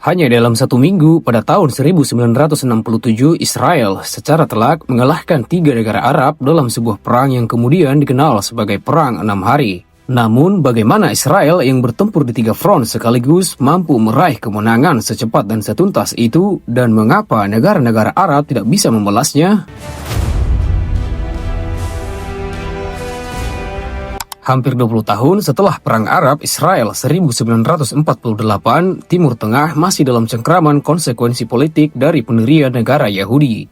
Hanya dalam satu minggu pada tahun 1967, Israel secara telak mengalahkan 3 negara Arab dalam sebuah perang yang kemudian dikenal sebagai Perang 6 Hari. Namun, bagaimana Israel yang bertempur di 3 front sekaligus mampu meraih kemenangan secepat dan setuntas itu, dan mengapa negara-negara Arab tidak bisa membalasnya? Hampir 20 tahun setelah Perang Arab-Israel 1948, Timur Tengah masih dalam cengkraman konsekuensi politik dari pendirian negara Yahudi.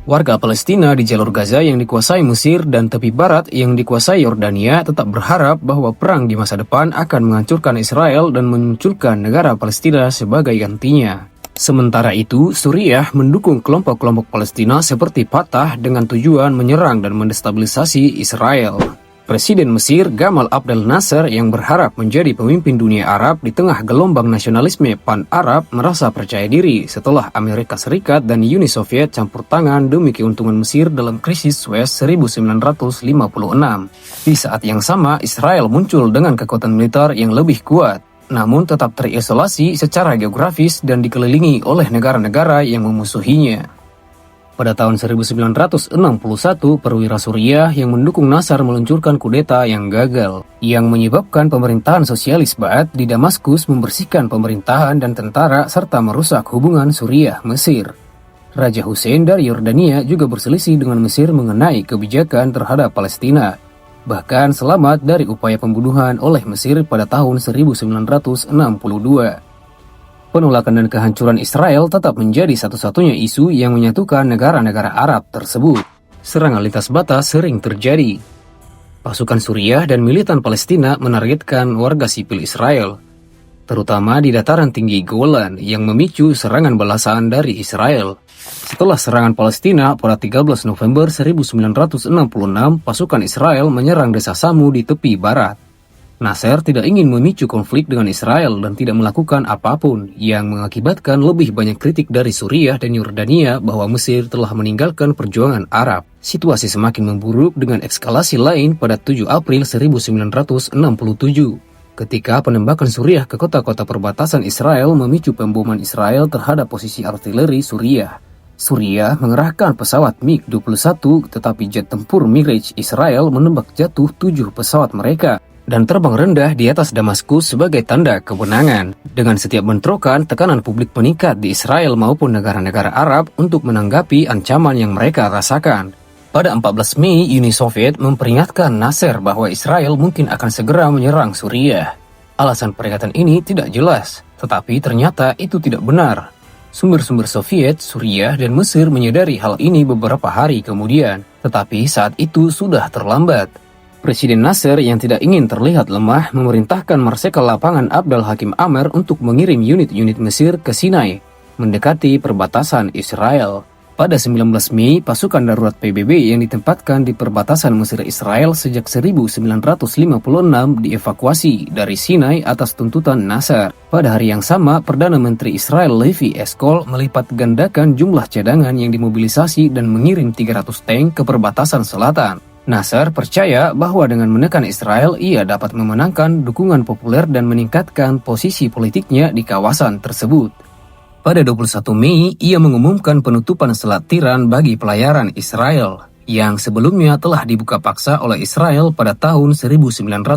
Warga Palestina di jalur Gaza yang dikuasai Mesir dan tepi barat yang dikuasai Yordania tetap berharap bahwa perang di masa depan akan menghancurkan Israel dan memunculkan negara Palestina sebagai gantinya. Sementara itu, Suriah mendukung kelompok-kelompok Palestina seperti Fatah dengan tujuan menyerang dan mendestabilisasi Israel. Presiden Mesir Gamal Abdel Nasser yang berharap menjadi pemimpin dunia Arab di tengah gelombang nasionalisme pan-Arab merasa percaya diri setelah Amerika Serikat dan Uni Soviet campur tangan demi keuntungan Mesir dalam krisis Suez 1956. Di saat yang sama, Israel muncul dengan kekuatan militer yang lebih kuat, namun tetap terisolasi secara geografis dan dikelilingi oleh negara-negara yang memusuhinya. Pada tahun 1961, perwira Suriah yang mendukung Nasser meluncurkan kudeta yang gagal, yang menyebabkan pemerintahan sosialis Ba'ath di Damaskus membersihkan pemerintahan dan tentara serta merusak hubungan Suriah-Mesir. Raja Hussein dari Yordania juga berselisih dengan Mesir mengenai kebijakan terhadap Palestina, bahkan selamat dari upaya pembunuhan oleh Mesir pada tahun 1962. Penolakan dan kehancuran Israel tetap menjadi satu-satunya isu yang menyatukan negara-negara Arab tersebut. Serangan lintas batas sering terjadi. Pasukan Suriah dan militan Palestina menargetkan warga sipil Israel, terutama di dataran tinggi Golan yang memicu serangan balasan dari Israel. Setelah serangan Palestina pada 13 November 1966, pasukan Israel menyerang desa Samu di tepi barat. Nasser tidak ingin memicu konflik dengan Israel dan tidak melakukan apapun yang mengakibatkan lebih banyak kritik dari Suriah dan Yordania bahwa Mesir telah meninggalkan perjuangan Arab. Situasi semakin memburuk dengan eskalasi lain pada 7 April 1967, ketika penembakan Suriah ke kota-kota perbatasan Israel memicu pemboman Israel terhadap posisi artileri Suriah. Suriah mengerahkan pesawat MiG-21, tetapi jet tempur Mirage Israel menembak jatuh 7 pesawat mereka dan terbang rendah di atas Damaskus sebagai tanda kemenangan. Dengan setiap bentrokan, tekanan publik meningkat di Israel maupun negara-negara Arab untuk menanggapi ancaman yang mereka rasakan. Pada 14 Mei, Uni Soviet memperingatkan Nasser bahwa Israel mungkin akan segera menyerang Suriah. Alasan peringatan ini tidak jelas, tetapi ternyata itu tidak benar. Sumber-sumber Soviet, Suriah, dan Mesir menyadari hal ini beberapa hari kemudian, tetapi saat itu sudah terlambat. Presiden Nasser yang tidak ingin terlihat lemah memerintahkan Marsekal Lapangan Abdel Hakim Amer untuk mengirim unit-unit Mesir ke Sinai, mendekati perbatasan Israel. Pada 19 Mei, pasukan darurat PBB yang ditempatkan di perbatasan Mesir-Israel sejak 1956 dievakuasi dari Sinai atas tuntutan Nasser. Pada hari yang sama, Perdana Menteri Israel Levi Eshkol melipat gandakan jumlah cadangan yang dimobilisasi dan mengirim 300 tank ke perbatasan selatan. Nasser percaya bahwa dengan menekan Israel, ia dapat memenangkan dukungan populer dan meningkatkan posisi politiknya di kawasan tersebut. Pada 21 Mei, ia mengumumkan penutupan Selat Tiran bagi pelayaran Israel, yang sebelumnya telah dibuka paksa oleh Israel pada tahun 1956.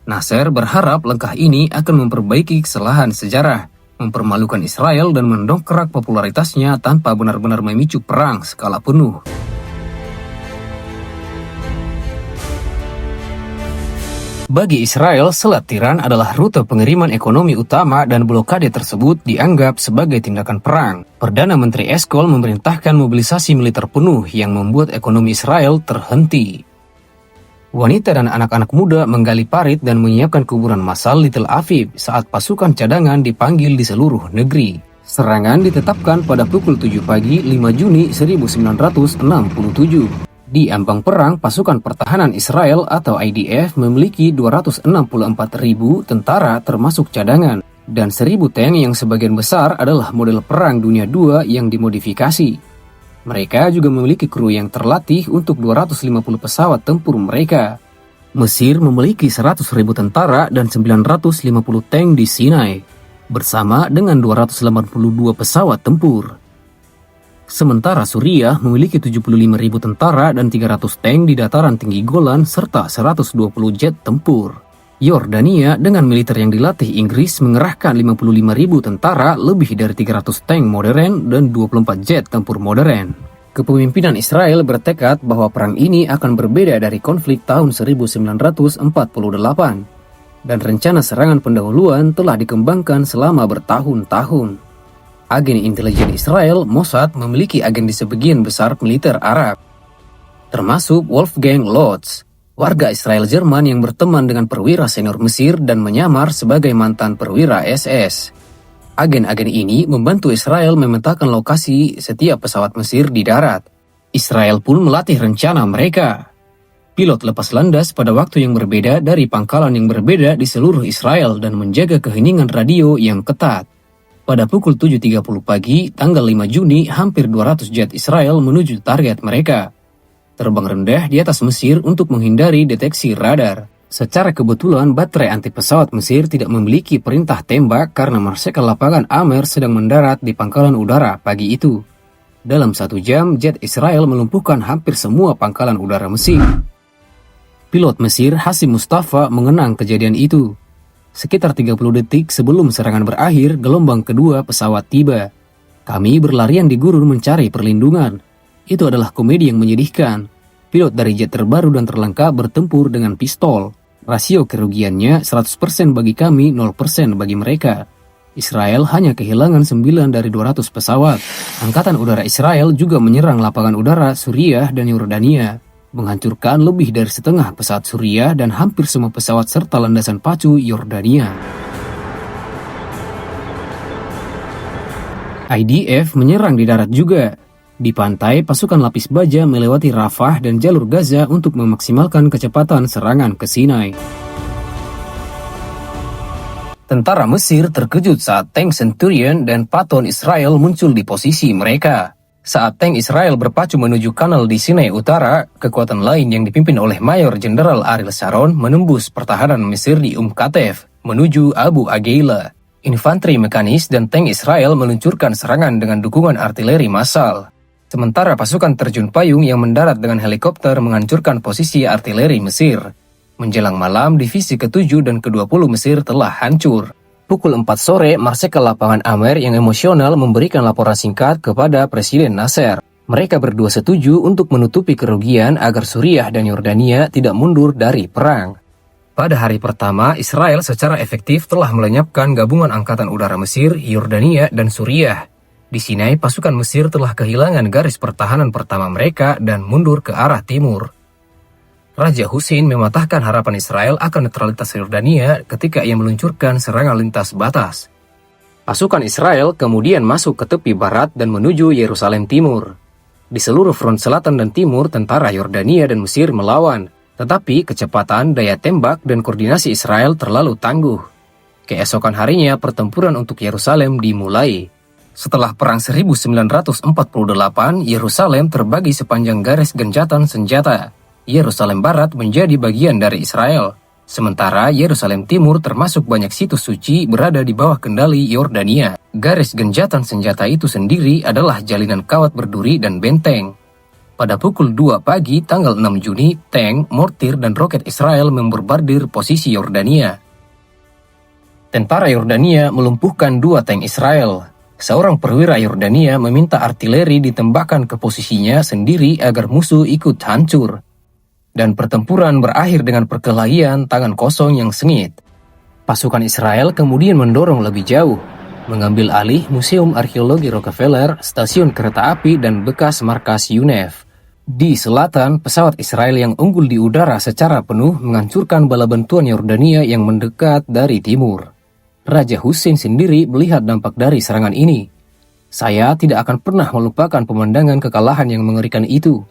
Nasser berharap langkah ini akan memperbaiki kesalahan sejarah, mempermalukan Israel dan mendongkrak popularitasnya tanpa benar-benar memicu perang skala penuh. Bagi Israel, Selat Tiran adalah rute pengiriman ekonomi utama dan blokade tersebut dianggap sebagai tindakan perang. Perdana Menteri Eshkol memerintahkan mobilisasi militer penuh yang membuat ekonomi Israel terhenti. Wanita dan anak-anak muda menggali parit dan menyiapkan kuburan massal di Tel Aviv saat pasukan cadangan dipanggil di seluruh negeri. Serangan ditetapkan pada pukul 7 pagi 5 Juni 1967. Di ambang perang, pasukan pertahanan Israel atau IDF memiliki 264.000 tentara termasuk cadangan, dan 1.000 tank yang sebagian besar adalah model Perang Dunia II yang dimodifikasi. Mereka juga memiliki kru yang terlatih untuk 250 pesawat tempur mereka. Mesir memiliki 100.000 tentara dan 950 tank di Sinai, bersama dengan 282 pesawat tempur. Sementara Suriah memiliki 75.000 tentara dan 300 tank di dataran tinggi Golan serta 120 jet tempur. Yordania dengan militer yang dilatih Inggris mengerahkan 55.000 tentara, lebih dari 300 tank modern dan 24 jet tempur modern. Kepemimpinan Israel bertekad bahwa perang ini akan berbeda dari konflik tahun 1948, dan rencana serangan pendahuluan telah dikembangkan selama bertahun-tahun. Agen intelijen Israel, Mossad, memiliki agen di sebagian besar militer Arab, termasuk Wolfgang Lotz, warga Israel Jerman yang berteman dengan perwira senior Mesir dan menyamar sebagai mantan perwira SS. Agen-agen ini membantu Israel memetakan lokasi setiap pesawat Mesir di darat. Israel pun melatih rencana mereka. Pilot lepas landas pada waktu yang berbeda dari pangkalan yang berbeda di seluruh Israel dan menjaga keheningan radio yang ketat. Pada pukul 7.30 pagi, tanggal 5 Juni, hampir 200 jet Israel menuju target mereka. Terbang rendah di atas Mesir untuk menghindari deteksi radar. Secara kebetulan, baterai anti pesawat Mesir tidak memiliki perintah tembak karena marsikal lapangan Amer sedang mendarat di pangkalan udara pagi itu. Dalam 1 jam, jet Israel melumpuhkan hampir semua pangkalan udara Mesir. Pilot Mesir Hasim Mustafa mengenang kejadian itu. Sekitar 30 detik sebelum serangan berakhir, gelombang kedua pesawat tiba. Kami berlarian di gurun mencari perlindungan. Itu adalah komedi yang menyedihkan. Pilot dari jet terbaru dan terlengkap bertempur dengan pistol. Rasio kerugiannya 100% bagi kami, 0% bagi mereka. Israel hanya kehilangan 9 dari 200 pesawat. Angkatan udara Israel juga menyerang lapangan udara Suriah dan Yordania, menghancurkan lebih dari setengah pesawat Suriah dan hampir semua pesawat serta landasan pacu Yordania. IDF menyerang di darat juga. Di pantai, pasukan lapis baja melewati Rafah dan jalur Gaza untuk memaksimalkan kecepatan serangan ke Sinai. Tentara Mesir terkejut saat tank Centurion dan Patton Israel muncul di posisi mereka. Saat tank Israel berpacu menuju kanal di Sinai Utara, kekuatan lain yang dipimpin oleh Mayor Jenderal Ariel Sharon menembus pertahanan Mesir di Katef menuju Abu Agheila. Infanteri mekanis dan tank Israel meluncurkan serangan dengan dukungan artileri massal. Sementara pasukan terjun payung yang mendarat dengan helikopter menghancurkan posisi artileri Mesir. Menjelang malam, divisi ke-7 dan ke-20 Mesir telah hancur. Pukul 4 sore, marsikal lapangan Amer yang emosional memberikan laporan singkat kepada Presiden Nasser. Mereka berdua setuju untuk menutupi kerugian agar Suriah dan Yordania tidak mundur dari perang. Pada hari pertama, Israel secara efektif telah melenyapkan gabungan angkatan udara Mesir, Yordania, dan Suriah. Di Sinai, pasukan Mesir telah kehilangan garis pertahanan pertama mereka dan mundur ke arah timur. Raja Hussein mematahkan harapan Israel akan netralitas Yordania ketika ia meluncurkan serangan lintas batas. Pasukan Israel kemudian masuk ke tepi barat dan menuju Yerusalem Timur. Di seluruh front selatan dan timur, tentara Yordania dan Mesir melawan, tetapi kecepatan, daya tembak, dan koordinasi Israel terlalu tangguh. Keesokan harinya, pertempuran untuk Yerusalem dimulai. Setelah Perang 1948, Yerusalem terbagi sepanjang garis gencatan senjata. Yerusalem Barat menjadi bagian dari Israel, sementara Yerusalem Timur termasuk banyak situs suci berada di bawah kendali Yordania. Garis gencatan senjata itu sendiri adalah jalinan kawat berduri dan benteng. Pada pukul 2 pagi tanggal 6 Juni, tank, mortir, dan roket Israel memborbardir posisi Yordania. Tentara Yordania melumpuhkan 2 tank Israel. Seorang perwira Yordania meminta artileri ditembakkan ke posisinya sendiri agar musuh ikut hancur. Dan pertempuran berakhir dengan perkelahian tangan kosong yang sengit. Pasukan Israel kemudian mendorong lebih jauh, mengambil alih Museum Arkeologi Rockefeller, stasiun kereta api, dan bekas markas UNEF. Di selatan, pesawat Israel yang unggul di udara secara penuh menghancurkan bala bantuan Yordania yang mendekat dari timur. Raja Hussein sendiri melihat dampak dari serangan ini. Saya tidak akan pernah melupakan pemandangan kekalahan yang mengerikan itu.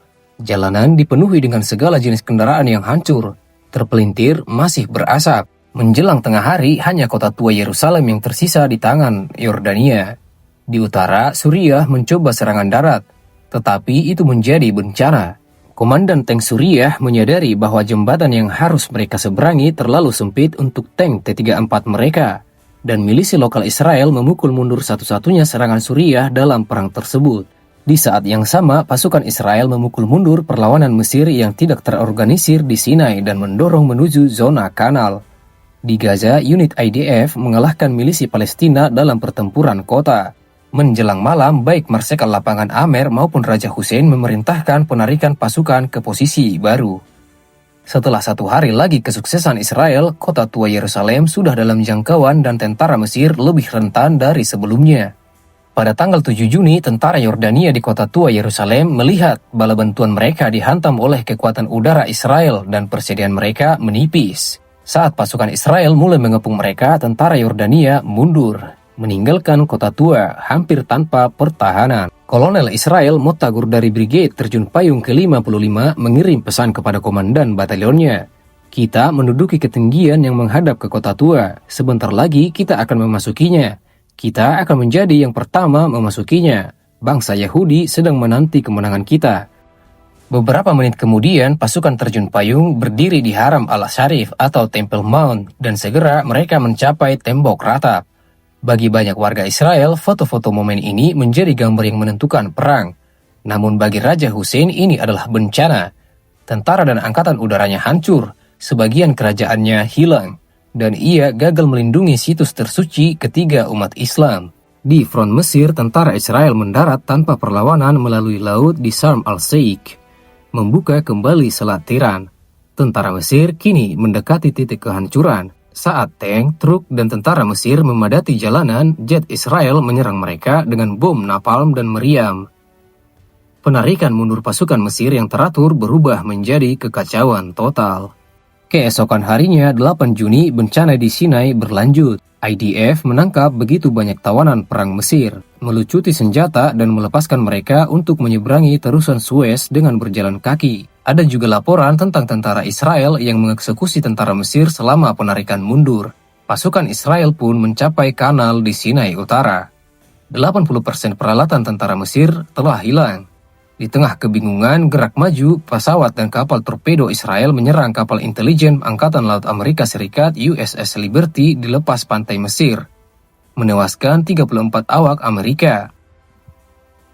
Jalanan dipenuhi dengan segala jenis kendaraan yang hancur, terpelintir, masih berasap. Menjelang tengah hari, hanya kota tua Yerusalem yang tersisa di tangan Yordania. Di utara, Suriah mencoba serangan darat, tetapi itu menjadi bencana. Komandan tank Suriah menyadari bahwa jembatan yang harus mereka seberangi terlalu sempit untuk tank T-34 mereka, dan milisi lokal Israel memukul mundur satu-satunya serangan Suriah dalam perang tersebut. Di saat yang sama, pasukan Israel memukul mundur perlawanan Mesir yang tidak terorganisir di Sinai dan mendorong menuju zona kanal. Di Gaza, unit IDF mengalahkan milisi Palestina dalam pertempuran kota. Menjelang malam, baik Marsekal Lapangan Amer maupun Raja Hussein memerintahkan penarikan pasukan ke posisi baru. Setelah 1 hari lagi kesuksesan Israel, kota tua Yerusalem sudah dalam jangkauan dan tentara Mesir lebih rentan dari sebelumnya. Pada tanggal 7 Juni, tentara Yordania di kota tua Yerusalem melihat bala bantuan mereka dihantam oleh kekuatan udara Israel dan persediaan mereka menipis. Saat pasukan Israel mulai mengepung mereka, tentara Yordania mundur, meninggalkan kota tua hampir tanpa pertahanan. Kolonel Israel Motagur dari Brigade Terjun Payung ke-55 mengirim pesan kepada komandan batalionnya. Kita menduduki ketinggian yang menghadap ke kota tua. Sebentar lagi kita akan memasukinya. Kita akan menjadi yang pertama memasukinya. Bangsa Yahudi sedang menanti kemenangan kita. Beberapa menit kemudian, pasukan Terjun Payung berdiri di Haram al-Sharif atau Temple Mount, dan segera mereka mencapai tembok ratap. Bagi banyak warga Israel, foto-foto momen ini menjadi gambar yang menentukan perang. Namun bagi Raja Hussein ini adalah bencana. Tentara dan angkatan udaranya hancur, sebagian kerajaannya hilang, dan ia gagal melindungi situs tersuci ketiga umat Islam. Di front Mesir, tentara Israel mendarat tanpa perlawanan melalui laut di Sharm el-Sheikh, membuka kembali Selat Tiran. Tentara Mesir kini mendekati titik kehancuran. Saat tank, truk, dan tentara Mesir memadati jalanan, jet Israel menyerang mereka dengan bom napalm dan meriam. Penarikan mundur pasukan Mesir yang teratur berubah menjadi kekacauan total. Keesokan harinya, 8 Juni, bencana di Sinai berlanjut. IDF menangkap begitu banyak tawanan perang Mesir, melucuti senjata dan melepaskan mereka untuk menyeberangi terusan Suez dengan berjalan kaki. Ada juga laporan tentang tentara Israel yang mengeksekusi tentara Mesir selama penarikan mundur. Pasukan Israel pun mencapai kanal di Sinai Utara. 80% peralatan tentara Mesir telah hilang. Di tengah kebingungan gerak maju, pesawat dan kapal torpedo Israel menyerang kapal intelijen Angkatan Laut Amerika Serikat USS Liberty di lepas pantai Mesir, menewaskan 34 awak Amerika.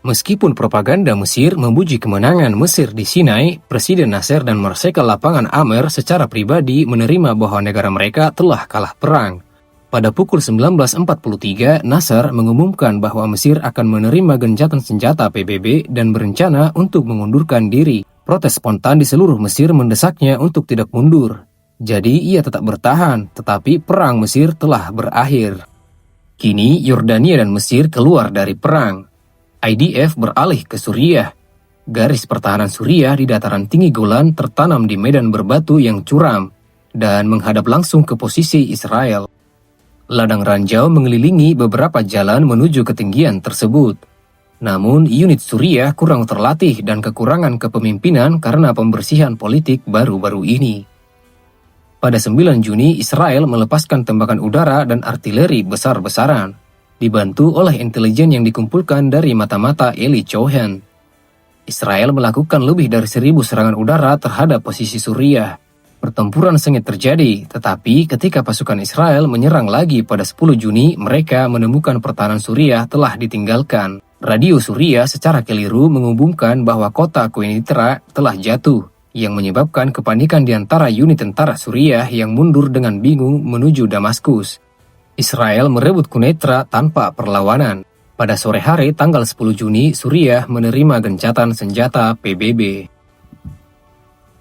Meskipun propaganda Mesir memuji kemenangan Mesir di Sinai, Presiden Nasser dan Marsekal Lapangan Amer secara pribadi menerima bahwa negara mereka telah kalah perang. Pada pukul 19.43, Nasser mengumumkan bahwa Mesir akan menerima gencatan senjata PBB dan berencana untuk mengundurkan diri. Protes spontan di seluruh Mesir mendesaknya untuk tidak mundur. Jadi ia tetap bertahan, tetapi perang Mesir telah berakhir. Kini Yordania dan Mesir keluar dari perang. IDF beralih ke Suriah. Garis pertahanan Suriah di dataran tinggi Golan tertanam di medan berbatu yang curam dan menghadap langsung ke posisi Israel. Ladang ranjau mengelilingi beberapa jalan menuju ketinggian tersebut. Namun, unit Suriah kurang terlatih dan kekurangan kepemimpinan karena pembersihan politik baru-baru ini. Pada 9 Juni, Israel melepaskan tembakan udara dan artileri besar-besaran, dibantu oleh intelijen yang dikumpulkan dari mata-mata Eli Cohen. Israel melakukan lebih dari 1.000 serangan udara terhadap posisi Suriah. Pertempuran sengit terjadi, tetapi ketika pasukan Israel menyerang lagi pada 10 Juni, mereka menemukan pertahanan Suriah telah ditinggalkan. Radio Suriah secara keliru mengumumkan bahwa kota Quneitra telah jatuh, yang menyebabkan kepanikan di antara unit tentara Suriah yang mundur dengan bingung menuju Damaskus. Israel merebut Quneitra tanpa perlawanan. Pada sore hari tanggal 10 Juni, Suriah menerima gencatan senjata PBB.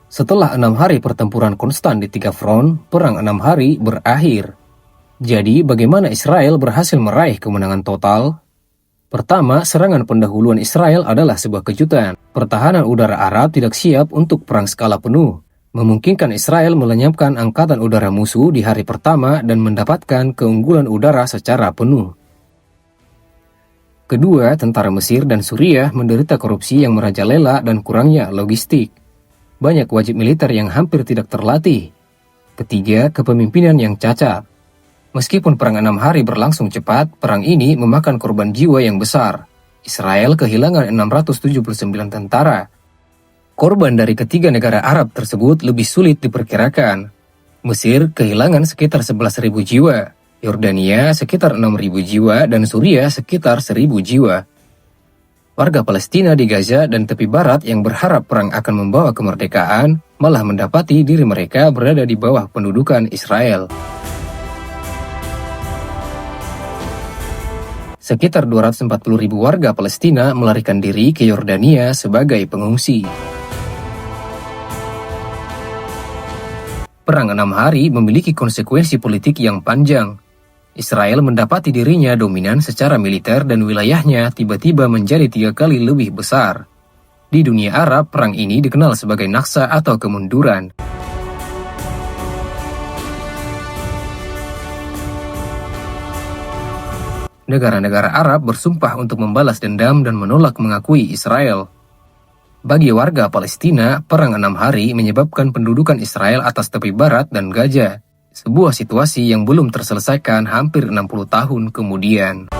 Setelah 6 hari pertempuran konstan di 3 front, perang 6 hari berakhir. Jadi, bagaimana Israel berhasil meraih kemenangan total? Pertama, serangan pendahuluan Israel adalah sebuah kejutan. Pertahanan udara Arab tidak siap untuk perang skala penuh, memungkinkan Israel melenyapkan angkatan udara musuh di hari pertama dan mendapatkan keunggulan udara secara penuh. Kedua, tentara Mesir dan Suriah menderita korupsi yang merajalela dan kurangnya logistik. Banyak wajib militer yang hampir tidak terlatih. Ketiga, kepemimpinan yang cacat. Meskipun perang 6 hari berlangsung cepat, perang ini memakan korban jiwa yang besar. Israel kehilangan 679 tentara. Korban dari ketiga negara Arab tersebut lebih sulit diperkirakan. Mesir kehilangan sekitar 11.000 jiwa, Yordania sekitar 6.000 jiwa, dan Suriah sekitar 1.000 jiwa. Warga Palestina di Gaza dan tepi barat yang berharap perang akan membawa kemerdekaan, malah mendapati diri mereka berada di bawah pendudukan Israel. Sekitar 240.000 warga Palestina melarikan diri ke Yordania sebagai pengungsi. Perang 6 hari memiliki konsekuensi politik yang panjang. Israel mendapati dirinya dominan secara militer dan wilayahnya tiba-tiba menjadi 3 kali lebih besar. Di dunia Arab, perang ini dikenal sebagai Naksa atau kemunduran. Negara-negara Arab bersumpah untuk membalas dendam dan menolak mengakui Israel. Bagi warga Palestina, perang 6 hari menyebabkan pendudukan Israel atas tepi barat dan Gaza, sebuah situasi yang belum terselesaikan hampir 60 tahun kemudian.